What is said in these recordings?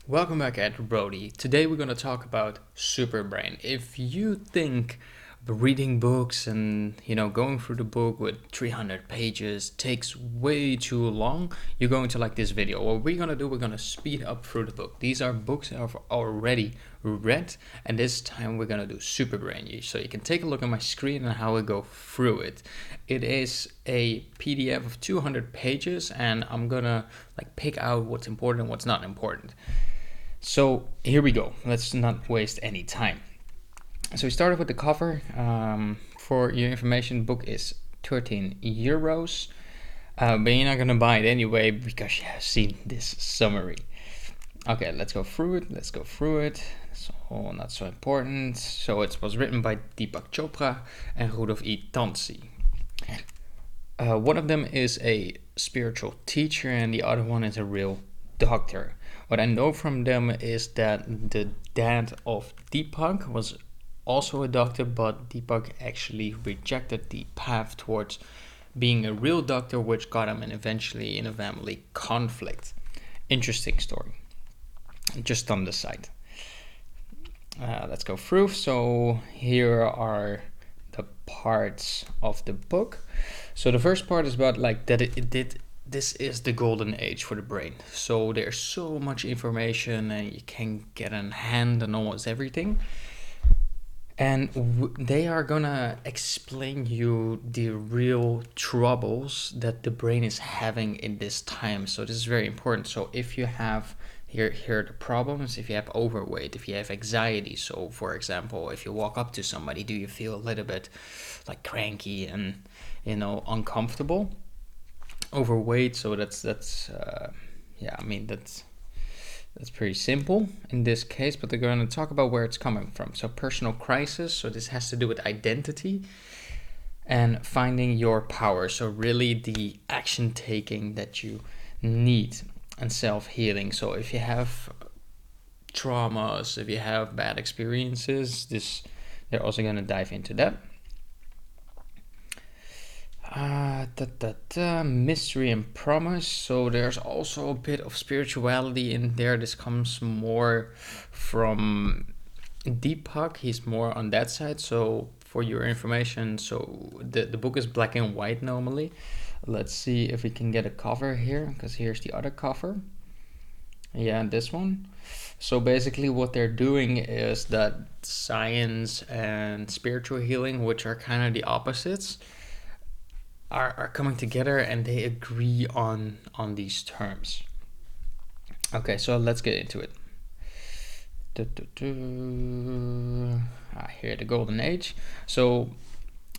Welcome back, Andrew Brody. Today we're going to talk about Superbrain. If you think reading books and going through the book with 300 pages takes way too long, you're going to like this video. What we're going to do, we're going to speed up through the book. These are books that I've already read, and this time we're going to do Superbrain. So you can take a look at my screen and how we go through it. It is a PDF of 200 pages, and I'm going to pick out what's important and what's not important. So here we go. Let's not waste any time. So we started with the cover. For your information, the book is 13 euros. But you're not going to buy it anyway because you have seen this summary. Okay, let's go through it. So not so important. So it was written by Deepak Chopra and Rudolph Tanzi. One of them is a spiritual teacher and the other one is a real doctor. What I know from them is that the dad of Deepak was also a doctor, but Deepak actually rejected the path towards being a real doctor, which got him eventually in a family conflict. Interesting story. Just on the side. Let's go through. So here are the parts of the book. So the first part is about this is the golden age for the brain. So there's so much information and you can get a hand on almost everything. And they are gonna explain you the real troubles that the brain is having in this time. So this is very important. So if you have here are the problems. If you have overweight, if you have anxiety, so for example, if you walk up to somebody, do you feel a little bit cranky and uncomfortable? Overweight, so that's pretty simple in this case, but they're going to talk about where it's coming from. So personal crisis, so this has to do with identity and finding your power, so really the action taking that you need, and self-healing. So if you have traumas, if you have bad experiences, they're also going to dive into that. Mystery and promise. So there's also a bit of spirituality in there. This comes more from Deepak. He's more on that side. So for your information, so the book is black and white normally. Let's see if we can get a cover here, because here's the other cover. Yeah, this one. So basically what they're doing is that science and spiritual healing, which are kind of the opposites, are coming together and they agree on these terms. Okay, so let's get into it. Here, the golden age. So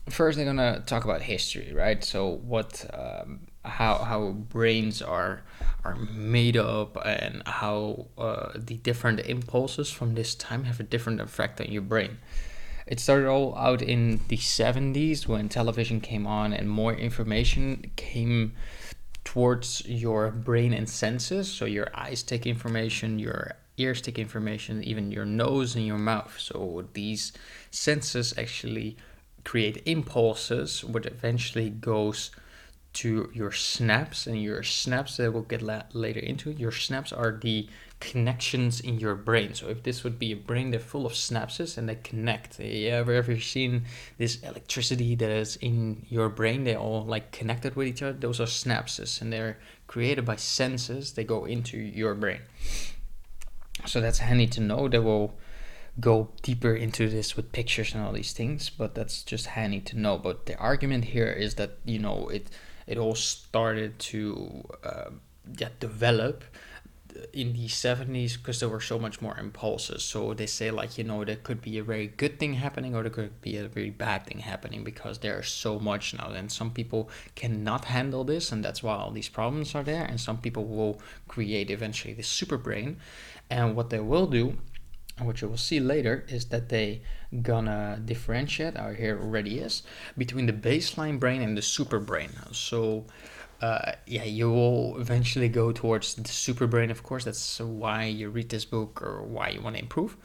first they're gonna talk about history, right? So what how brains are made up, and how the different impulses from this time have a different effect on your brain. It started all out in the 70s when television came on and more information came towards your brain and senses. So your eyes take information, your ears take information, even your nose and your mouth. So these senses actually create impulses, which eventually goes to your snaps, and your snaps that we'll get later into. Your snaps are the connections in your brain. So if this would be a brain, they're full of synapses and they connect. You ever seen this electricity that is in your brain? They all connected with each other. Those are synapses, and they're created by senses. They go into your brain. So that's handy to know. They will go deeper into this with pictures and all these things, but that's just handy to know. But the argument here is that it all started to develop in the 70s because there were so much more impulses. So they say there could be a very good thing happening, or there could be a very bad thing happening, because there's so much now, and some people cannot handle this, and that's why all these problems are there. And some people will create eventually this super brain, and what they will do, and what you will see later, is that they gonna differentiate, or here already is, between the baseline brain and the super brain. So you will eventually go towards the super brain, of course. That's why you read this book, or why you want to improve.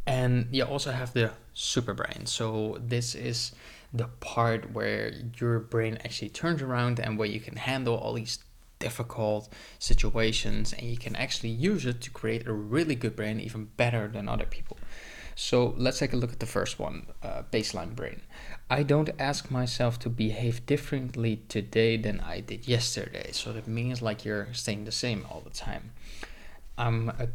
And you also have the super brain. So this is the part where your brain actually turns around and where you can handle all these difficult situations, and you can actually use it to create a really good brain, even better than other people. So let's take a look at the first one, baseline brain. I don't ask myself to behave differently today than I did yesterday. So that means like you're staying the same all the time. I'm a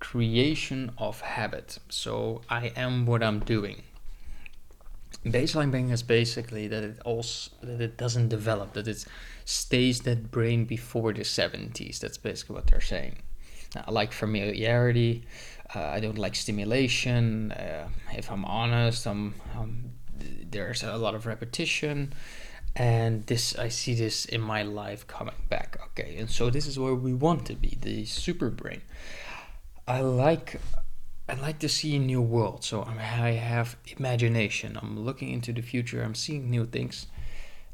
creation of habit. So I am what I'm doing. Baseline brain is basically that it doesn't develop, that it stays that brain before the 70s. That's basically what they're saying. Now, I like familiarity. I don't like stimulation. If I'm honest, there's a lot of repetition, and I see this in my life coming back. Okay, and so this is where we want to be, the super brain. I like to see a new world, so I have imagination. I'm looking into the future. I'm seeing new things.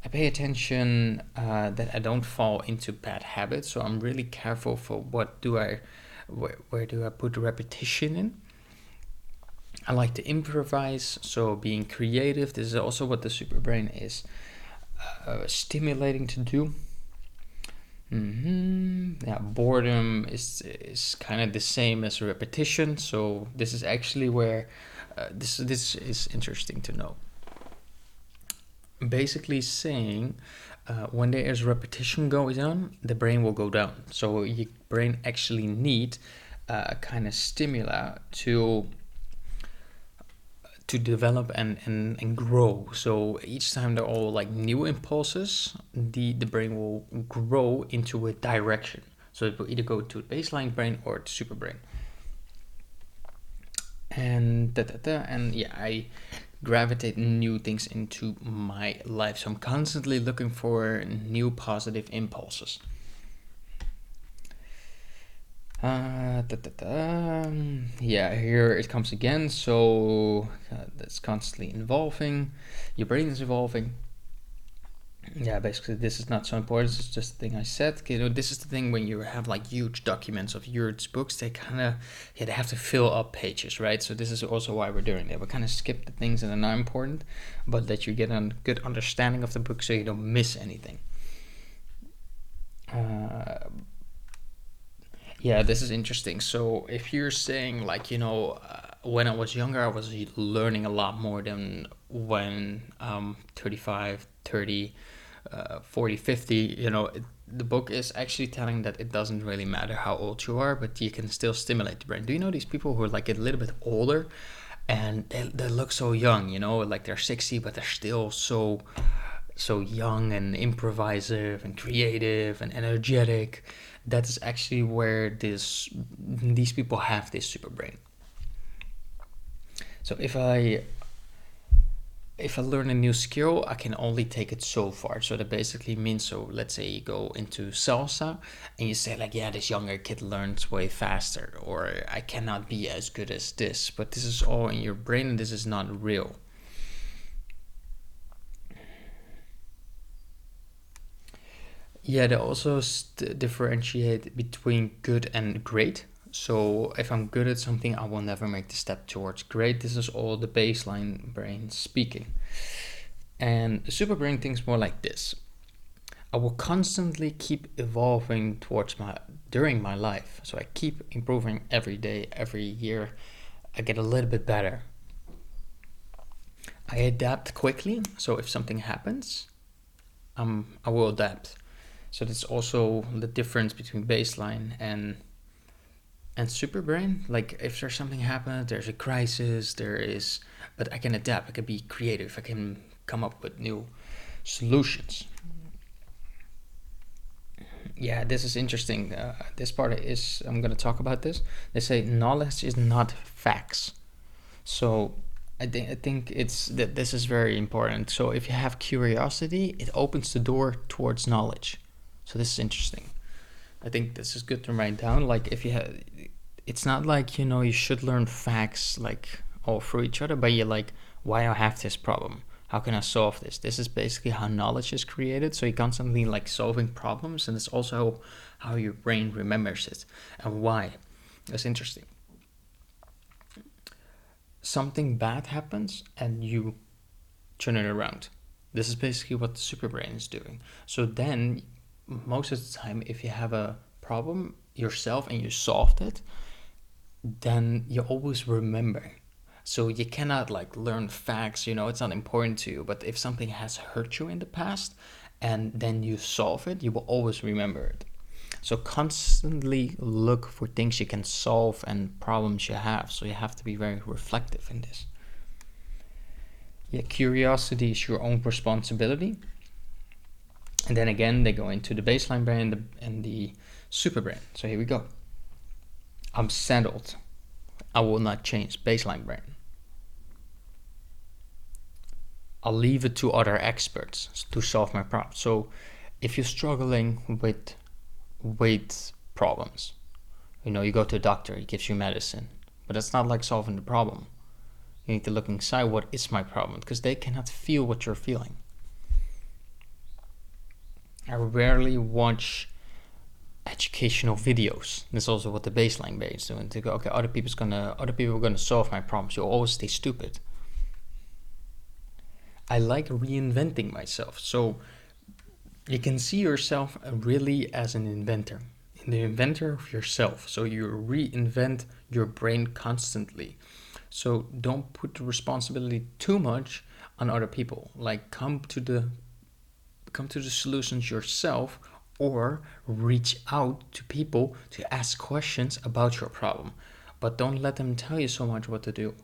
I pay attention that I don't fall into bad habits. So I'm really careful for where do I put the repetition in. I like to improvise, so being creative. This is also what the superbrain is stimulating to do. Yeah, boredom is kind of the same as repetition. So this is actually where this is interesting to know. Basically saying when there is repetition going on, the brain will go down. So your brain actually need kind of stimuli to develop and grow. So each time they're all like new impulses, the brain will grow into a direction. So it will either go to the baseline brain or the super brain. And yeah, I gravitate new things into my life. So I'm constantly looking for new positive impulses. Yeah, here it comes again. So that's constantly evolving. Your brain is evolving. Yeah, basically this is not so important. It's just the thing I said. This is the thing when you have like huge documents of huge books. They kind of they have to fill up pages, right? So this is also why we're doing it. We kind of skip the things that are not important, but that you get a good understanding of the book, so you don't miss anything. Yeah, this is interesting. So if you're saying like, when I was younger, I was learning a lot more than when 35, 30, 40, 50, the book is actually telling that it doesn't really matter how old you are, but you can still stimulate the brain. Do you know these people who are like a little bit older and they look so young, like they're 60, but they're still so young and improvisative and creative and energetic. That is actually where these people have this super brain. So if I learn a new skill, I can only take it so far. So that basically means, so let's say you go into salsa and you say like, yeah, this younger kid learns way faster, or I cannot be as good as this. But this is all in your brain and this is not real. Yeah, they also differentiate between good and great. So if I'm good at something, I will never make the step towards great. This is all the baseline brain speaking. And the super brain thinks more like this. I will constantly keep evolving during my life. So I keep improving every day, every year. I get a little bit better. I adapt quickly. So if something happens, I will adapt. So that's also the difference between baseline and superbrain. Like if there's something happened, there's a crisis, but I can adapt. I can be creative. I can come up with new solutions. Yeah, this is interesting. This part is I'm going to talk about this. They say knowledge is not facts. So I think it's that this is very important. So if you have curiosity, it opens the door towards knowledge. So this is interesting. I think this is good to write down. Like if you have, it's not like you should learn facts like all through each other, but you're like, why I have this problem? How can I solve this? This is basically how knowledge is created. So you're constantly like solving problems, and it's also how your brain remembers it and why. That's interesting. Something bad happens and you turn it around. This is basically what the superbrain is doing. So then most of the time, if you have a problem yourself and you solved it, then you always remember. So you cannot like learn facts, it's not important to you. But if something has hurt you in the past and then you solve it, you will always remember it. So constantly look for things you can solve and problems you have. So you have to be very reflective in this. Yeah, curiosity is your own responsibility. And then again, they go into the baseline brain and the superbrain. So here we go. I'm settled. I will not change. Baseline brain. I'll leave it to other experts to solve my problem. So if you're struggling with weight problems, you go to a doctor, he gives you medicine, but that's not like solving the problem. You need to look inside, what is my problem? Because they cannot feel what you're feeling. I rarely watch educational videos. That's also what the baseline brain is doing. To go, okay, other people are gonna solve my problems. You'll always stay stupid. I like reinventing myself. So you can see yourself really as an inventor, the inventor of yourself. So you reinvent your brain constantly. So don't put the responsibility too much on other people. Like come to the solutions yourself, or reach out to people to ask questions about your problem. But don't let them tell you so much what to do.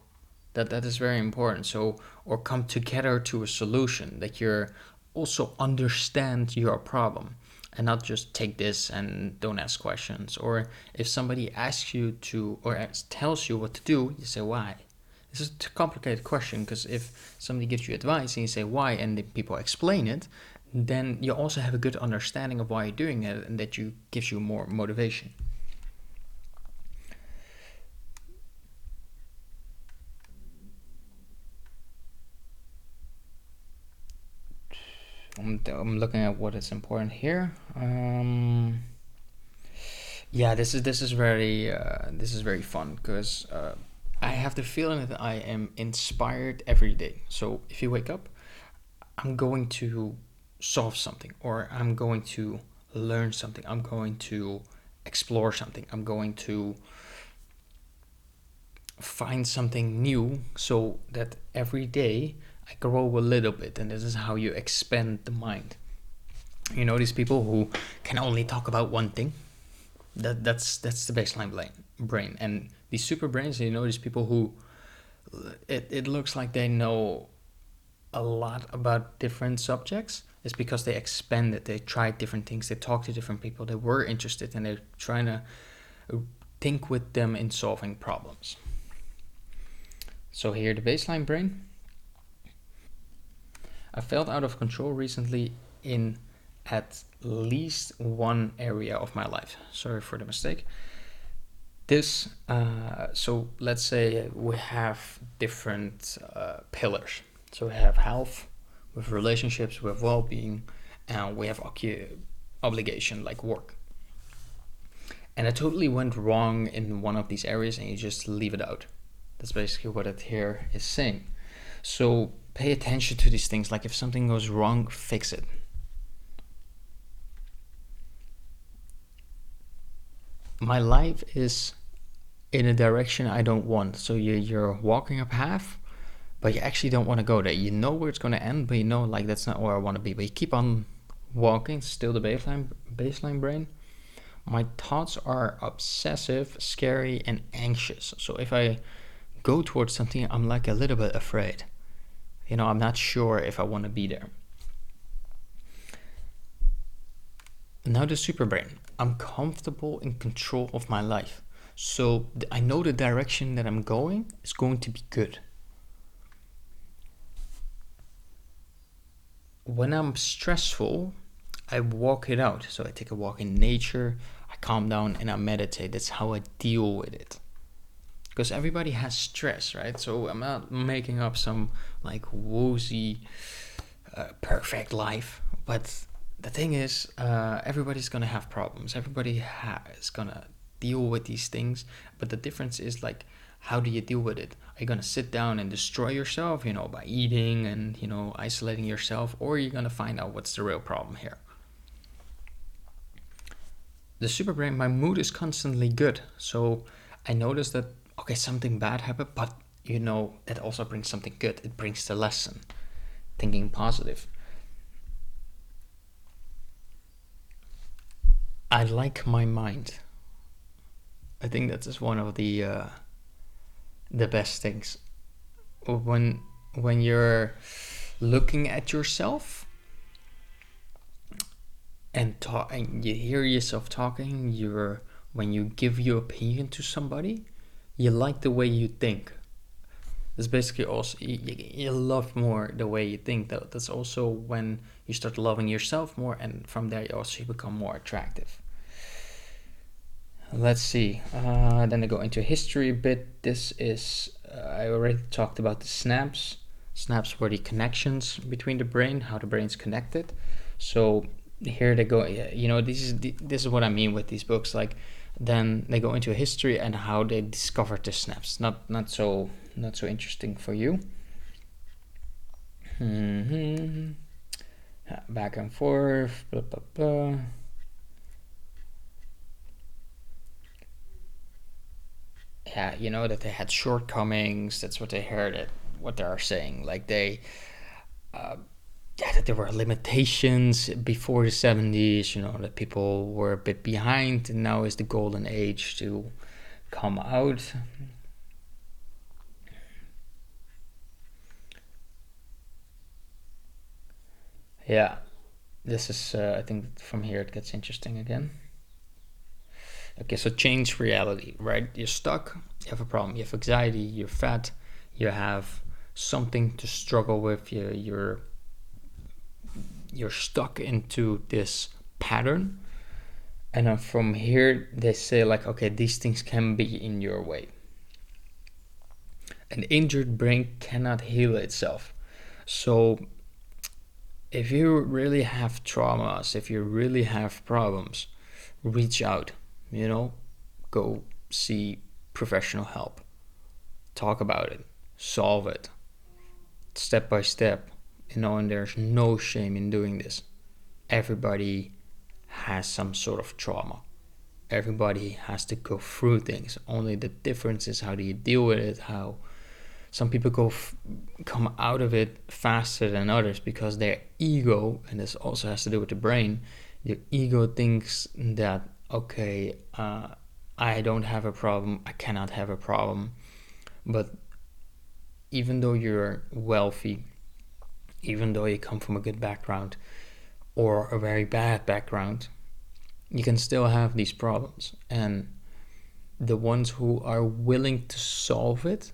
That is very important. So, or come together to a solution that you're also understand your problem, and not just take this and don't ask questions. Or if somebody asks you to, or tells you what to do, you say why. This is a complicated question, because if somebody gives you advice and you say why, and the people explain it, then you also have a good understanding of why you're doing it, and that gives you more motivation. I'm looking at what is important here. Yeah, this is very fun, because I have the feeling that I am inspired every day. So if you wake up, I'm going to solve something, or I'm going to learn something, I'm going to explore something, I'm going to find something new, so that every day I grow a little bit. And this is how you expand the mind. These people who can only talk about one thing, that's the baseline brain. And these super brains, these people who it looks like they know a lot about different subjects. It's because they expanded, they tried different things, they talked to different people, they were interested, and they're trying to think with them in solving problems. So here, the baseline brain. I felt out of control recently in at least one area of my life. Sorry for the mistake. So let's say we have different pillars. So we have health, we have relationships, we have well-being, and we have obligation, like work. And I totally went wrong in one of these areas, and you just leave it out. That's basically what it here is saying. So pay attention to these things. Like if something goes wrong, fix it. My life is in a direction I don't want. So you're walking a path, but you actually don't want to go there. You know where it's going to end, but like that's not where I want to be. But you keep on walking. Still the baseline brain. My thoughts are obsessive, scary, and anxious. So if I go towards something, I'm like a little bit afraid. I'm not sure if I want to be there. Now the superbrain. I'm comfortable in control of my life. So I know the direction that I'm going is going to be good. When I'm stressful, I walk it out. So I take a walk in nature, I calm down, and I meditate. That's how I deal with it. Because everybody has stress, right? So I'm not making up some like woozy, perfect life. But the thing is, everybody's gonna have problems. Everybody is gonna deal with these things. But the difference is like, how do you deal with it? Are you gonna sit down and destroy yourself, by eating and isolating yourself, or are you gonna find out what's the real problem here? the Superbrain, my mood is constantly good. So I notice that, okay, something bad happened, but that also brings something good. It brings the lesson, thinking positive. I like my mind. I think that is one of the best things. When you're looking at yourself and you hear yourself talking, when you give your opinion to somebody, you like the way you think. It's basically also you love more the way you think. That's also when you start loving yourself more, and from there you become more attractive. Let's see. Then I go into history a bit. This is I already talked about the snaps. Snaps were the connections between the brain, how the brain's connected. So here they go. This is what I mean with these books. Like, then they go into history and how they discovered the snaps. Not so interesting for you. Back and forth. Blah blah blah. Yeah, that they had shortcomings. That's what they heard. What they are saying. Like that there were limitations before the 70s. That people were a bit behind, and now is the golden age to come out. Yeah, this is. I think from here it gets interesting again. Okay, so change reality, right? You're stuck, you have a problem, you have anxiety, you're fat, you have something to struggle with, you're stuck into this pattern. And then from here, they say like, okay, these things can be in your way. An injured brain cannot heal itself. So if you really have traumas, if you really have problems, reach out. Go see professional help. Talk about it. Solve it. Step by step. And there's no shame in doing this. Everybody has some sort of trauma. Everybody has to go through things. Only the difference is how do you deal with it, how some people come out of it faster than others because their ego, and this also has to do with the brain, your ego thinks that, okay, I don't have a problem, I cannot have a problem. But even though you're wealthy, even though you come from a good background or a very bad background, you can still have these problems. And the ones who are willing to solve it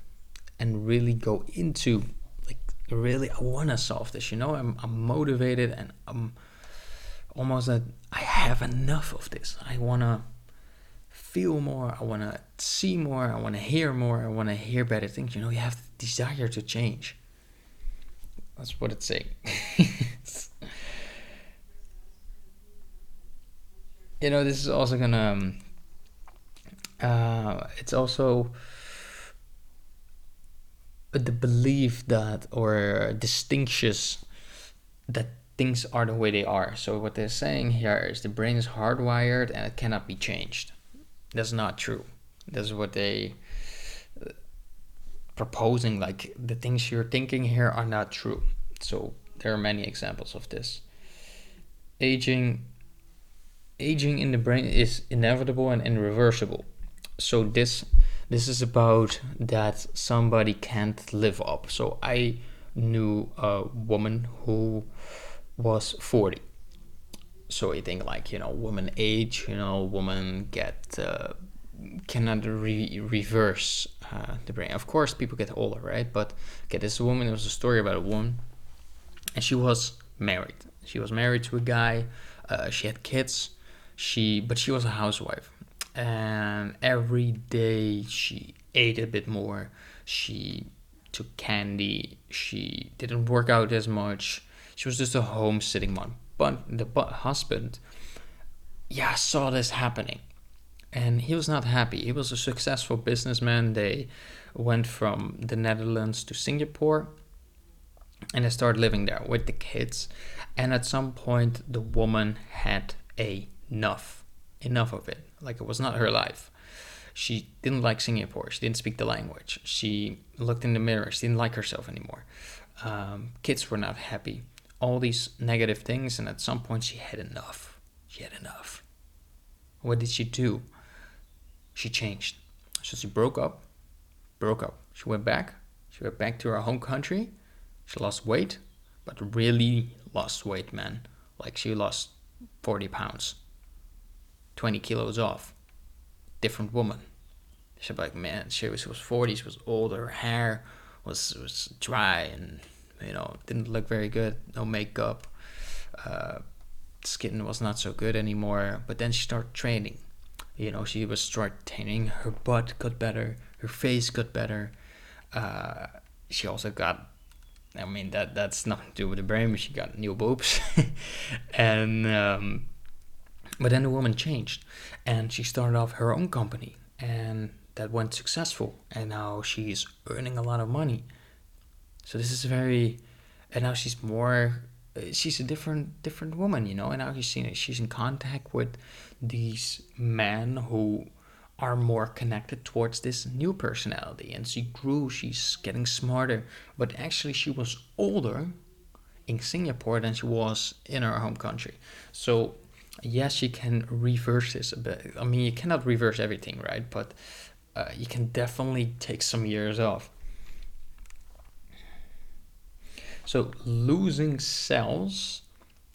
and really go into, like, really, I want to solve this, I'm motivated, and I'm almost that I have enough of this. I want to feel more, I want to see more, I want to hear more, I want to hear better things. You have the desire to change. That's what it's saying. This is also gonna it's also the belief that, or distinctions, that things are the way they are. So what they're saying here is the brain is hardwired and it cannot be changed. That's not true. That's what they proposing, like the things you're thinking here are not true. So there are many examples of this. Aging in the brain is inevitable and irreversible. So this is about that somebody can't live up. So I knew a woman who was 40. So I think, like, woman age, woman get cannot reverse the brain. Of course, people get older, right? But okay, this woman, it was a story about a woman, and she was married. She was married to a guy. She had kids. But she was a housewife, and every day she ate a bit more. She took candy. She didn't work out as much. She was just a home-sitting mom. But the husband, saw this happening, and he was not happy. He was a successful businessman. They went from the Netherlands to Singapore, and they started living there with the kids. And at some point, the woman had enough. enough of it. Like, it was not her life. She didn't like Singapore. She didn't speak the language. She looked in the mirror. She didn't like herself anymore. Kids were not happy. All these negative things, and at some point she had enough. She had enough. What did she do? She changed. So she broke up. She went back. She went back to her home country. She lost weight, but really lost weight, man. Like, she lost 40 pounds, 20 kilos off. Different woman. She's like, man, she was 40, she was older, her hair was dry and, didn't look very good, no makeup. Skin was not so good anymore. But then she started training. She was start training. Her butt got better, her face got better. She also got, that's nothing to do with the brain, but she got new boobs. And but then the woman changed, and she started off her own company, and that went successful, and now she's earning a lot of money. So this is and now she's a different woman, and now she's in contact with these men who are more connected towards this new personality, and she's getting smarter. But actually she was older in Singapore than she was in her home country. So yes, you can reverse this a bit. You cannot reverse everything, right? But you can definitely take some years off. So losing cells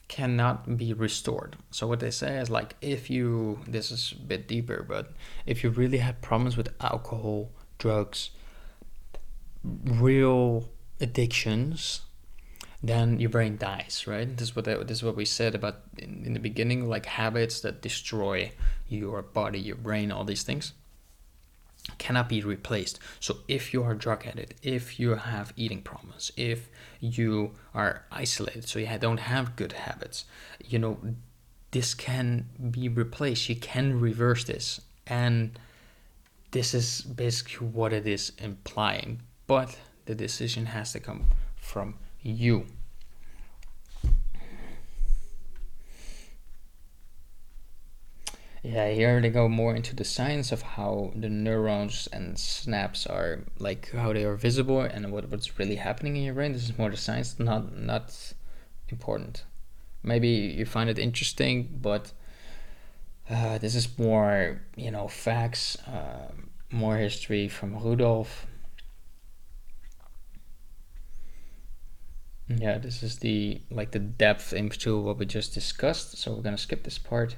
cannot be restored. So what they say is, like, this is a bit deeper, but if you really had problems with alcohol, drugs, real addictions, then your brain dies, right? This is what we said about in the beginning, like habits that destroy your body, your brain, all these things cannot be replaced. So if you are a drug addict, if you have eating problems, if you are isolated, so you don't have good habits, this can be replaced. You can reverse this, and this is basically what it is implying. But the decision has to come from you. Yeah, here they go more into the science of how the neurons and snaps are, like, how they are visible and what's really happening in your brain. This is more the science, not important. Maybe you find it interesting, but this is more, facts, more history from Rudolph. Yeah, this is the depth into what we just discussed. So we're gonna skip this part.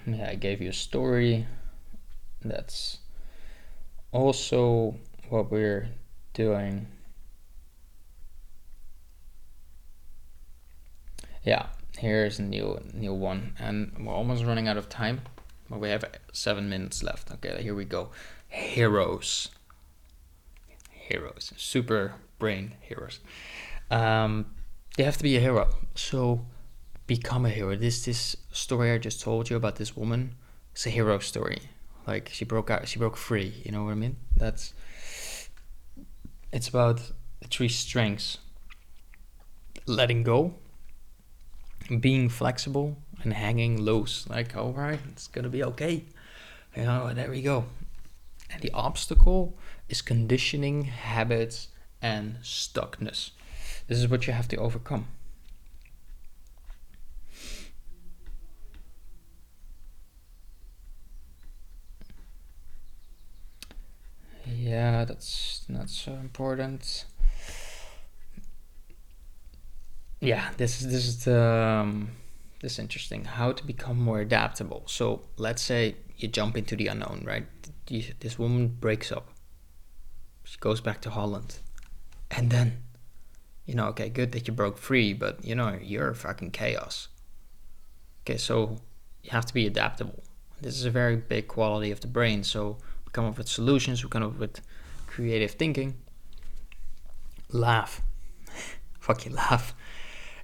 Yeah, I gave you a story. That's also what we're doing. Yeah, here's a new one, and we're almost running out of time. But we have 7 minutes left. Okay, here we go. Heroes. Super brain heroes. You have to be a hero. So become a hero. This story I just told you about this woman, it's a hero story. Like, she broke free. You know what I mean? It's about the 3 strengths: letting go, being flexible, and hanging loose. Like, all right, it's gonna be okay. There we go. And the obstacle is conditioning, habits, and stuckness. This is what you have to overcome. Yeah, that's not so important. Yeah, this is this is interesting. How to become more adaptable. So let's say you jump into the unknown, right? This woman breaks up. She goes back to Holland, and then, okay, good that you broke free, but you're fucking chaos. Okay, so you have to be adaptable. This is a very big quality of the brain. So we come up with solutions. We come up with creative thinking. Laugh. Fucking laugh.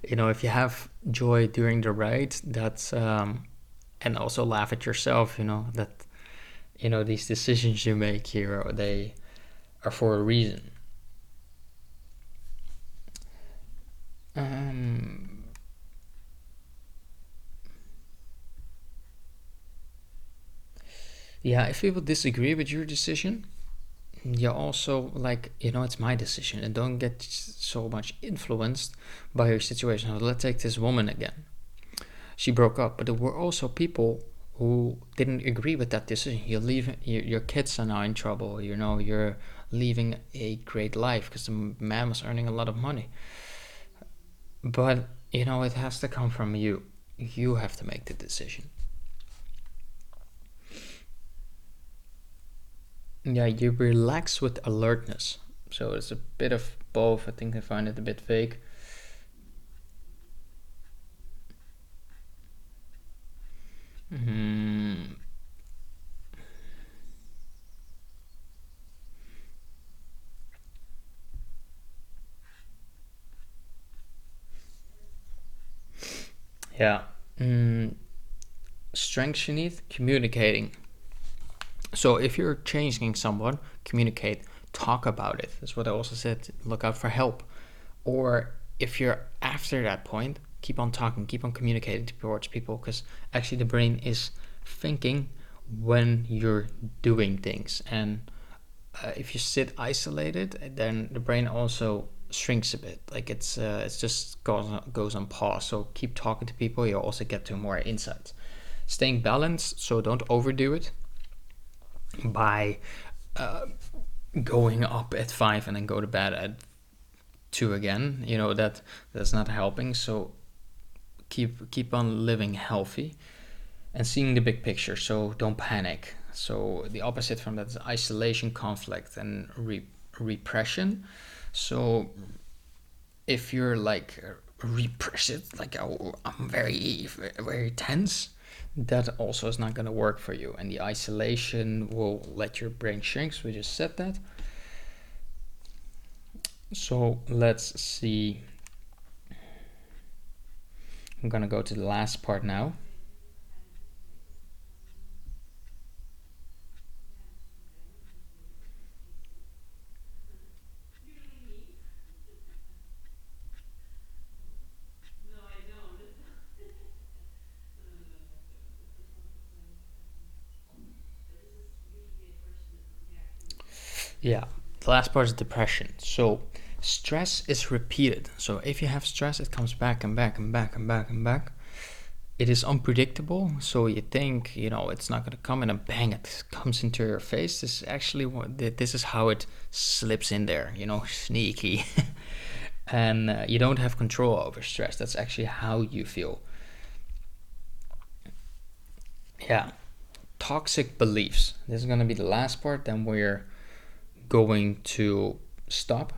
If you have joy during the ride, that's and also laugh at yourself. That these decisions you make here, they are for a reason. Yeah, if people disagree with your decision, you also, like, it's my decision, and don't get so much influenced by your situation. So let's take this woman again. She broke up, but there were also people who didn't agree with that decision. You're leaving, your kids are now in trouble, you're leaving a great life because the man was earning a lot of money. But it has to come from you. You have to make the decision. Yeah, you relax with alertness. So it's a bit of both. I think I find it a bit vague. Mm, yeah. Mm, Strengths you need: communicating. So if you're changing someone, communicate, talk about it. That's what I also said. Look out for help. Or if you're after that point, keep on talking, keep on communicating towards people, because actually the brain is thinking when you're doing things. And if you sit isolated, then the brain also shrinks a bit. Like it's just goes on pause. So keep talking to people. You'll also get to more insights. Staying balanced, so don't overdo it by uh, going up at 5 and then go to bed at 2 again. That's not helping. So keep on living healthy and seeing the big picture. So don't panic. So the opposite from that is isolation, conflict, and repression. So if you're like repressed, like, oh, I'm very very tense, that also is not going to work for you. And the isolation will let your brain shrink. So we just said that. So let's see. I'm gonna go to the last part now. Yeah, the last part is depression. So stress is repeated. So if you have stress, it comes back and back and back and back and back. It is unpredictable, so you think it's not going to come, and then bang, it comes into your face. This is actually this is how it slips in there, sneaky. And you don't have control over stress. That's actually how you feel. Yeah, toxic beliefs. This is going to be the last part. Then we're going to stop.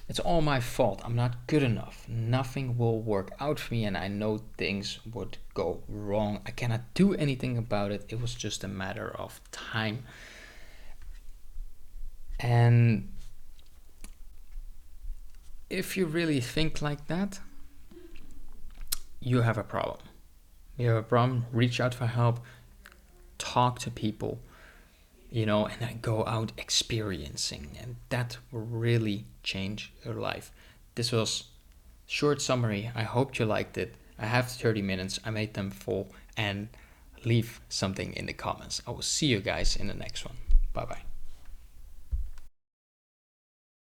It's all my fault. I'm not good enough. Nothing will work out for me, and I know things would go wrong. I cannot do anything about it. It was just a matter of time. And if you really think like that, you have a problem. You have a problem, reach out for help, talk to people, and then go out experiencing. And that will really change your life. This was short summary. I hope you liked it. I have 30 minutes. I made them full, and leave something in the comments. I will see you guys in the next one. Bye bye.